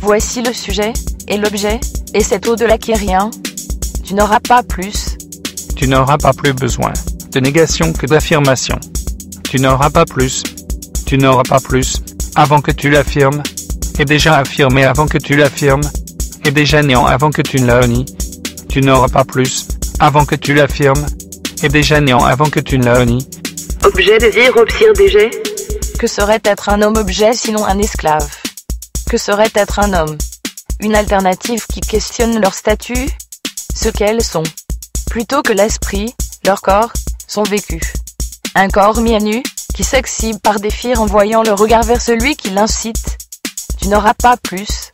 Voici le sujet, et l'objet, et c'est au-delà qui est rien. Tu n'auras pas plus. Tu n'auras pas plus besoin de négation que d'affirmation. Tu n'auras pas plus. Tu n'auras pas plus, avant que tu l'affirmes. Et déjà affirmé avant que tu l'affirmes. Et déjà néant avant que tu ne la renies. Tu n'auras pas plus, avant que tu l'affirmes. Et déjà néant avant que tu ne la renies. Objet, désir, option, déjet. Que serait être un homme-objet sinon un esclave? Que serait être un homme? Une alternative qui questionne leur statut, ce qu'elles sont. Plutôt que l'esprit, leur corps, son vécu. Un corps mis à nu, qui s'exhibe par défi en voyant le regard vers celui qui l'incite. Tu n'auras pas plus.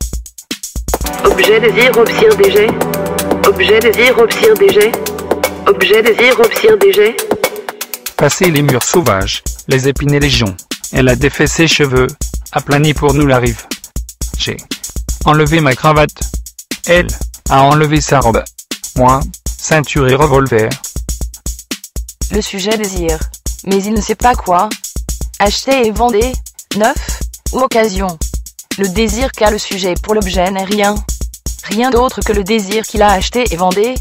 Objet, désir, option, déjet. Objet, désir, option, déjet. Objet, désir, option, déjet. Passer les murs sauvages, les épines et les joncs. Elle a défait ses cheveux, aplani pour nous la rive. J'ai enlevé ma cravate. Elle a enlevé sa robe. Moi, ceinture et revolver. Le sujet désire, mais il ne sait pas quoi. Acheter et vendre, neuf, ou occasion. Le désir qu'a le sujet pour l'objet n'est rien. Rien d'autre que le désir qu'il a acheté et vendé,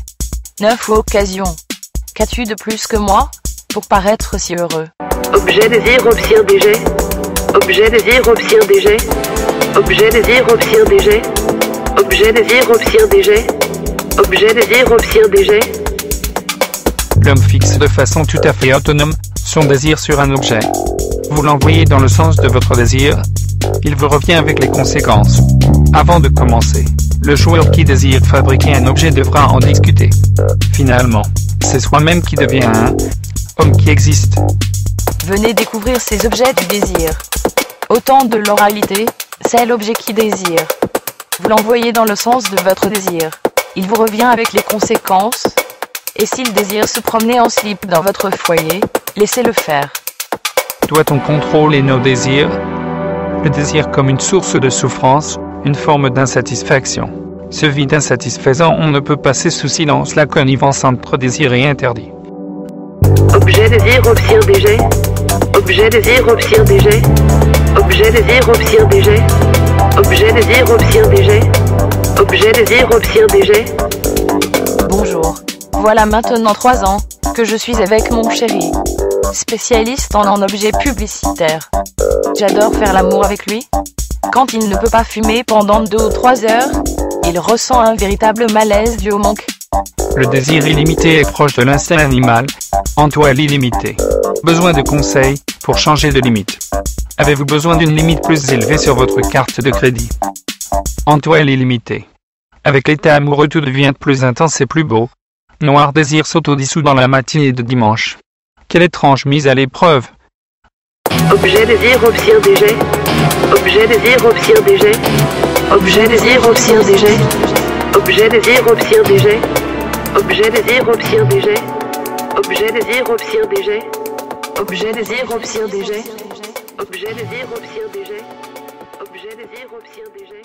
neuf ou occasion. Qu'as-tu de plus que moi, pour paraître si heureux? Objet, désir, option, déjet. Objet, désir, option, déjet. Objet, désir, option, déjet. Objet, désir, option, déjet. Objet, désir, option, déjet. L'homme fixe de façon tout à fait autonome son désir sur un objet. Vous l'envoyez dans le sens de votre désir. Il vous revient avec les conséquences. Avant de commencer, le joueur qui désire fabriquer un objet devra en discuter. Finalement, c'est soi-même qui devient un homme qui existe. Venez découvrir ces objets du désir. Autant de l'oralité, c'est l'objet qui désire. Vous l'envoyez dans le sens de votre désir. Il vous revient avec les conséquences. Et s'il désire se promener en slip dans votre foyer, laissez-le faire. Doit-on contrôler nos désirs? Le désir comme une source de souffrance, une forme d'insatisfaction. Ce vide insatisfaisant, on ne peut passer sous silence la connivence entre désir et interdit. Objet, désir, option, déjet. Objet, désir, option, déjet. Objet, désir, option, déjet. Objet, désir, option, déjet. Objet, désir, option, déjet. Bonjour. Voilà maintenant 3 ans que je suis avec mon chéri. Spécialiste en objets publicitaires. J'adore faire l'amour avec lui. Quand il ne peut pas fumer pendant 2 ou 3 heures, il ressent un véritable malaise dû au manque. Le désir illimité est proche de l'instinct animal. En toi l'illimité. Besoin de conseils pour changer de limite. Avez-vous besoin d'une limite plus élevée sur votre carte de crédit? En toi l'illimité. Avec l'état amoureux tout devient plus intense et plus beau. Noir désir s'autodissout dans la matinée de dimanche. Quelle étrange mise à l'épreuve. Objet, désir, option, déjet. Objet, désir, option, déjet. Objet, désir, option, déjet. Objet, désir, option, déjet. Objet, désir, option, déjet. Objet, désir, option, déjet. Objet, désir, option, déjet. Objet, désir, option, déjet. Objet, désir, option, déjet.